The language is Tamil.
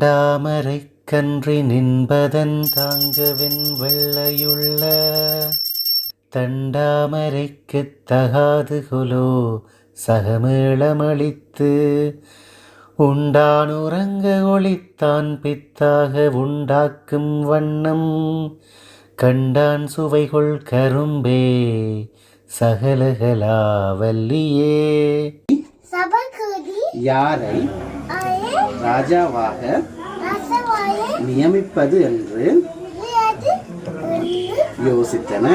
தண்டாமரை கன்றி நின்பதன் தாங்கவென் வெள்ளையுள்ள தண்டாமரைக்குத் தகாது கொலோ சகமேளமளித்து உண்டான் உறங்க ஒளித்தான் பித்தாக உண்டாக்கும் வண்ணம் கண்டான் சுவைகொள் கரும்பே சகலகலா வல்லியே. யாரை ராஜாவாக நியமிப்பது என்று யோசித்தன.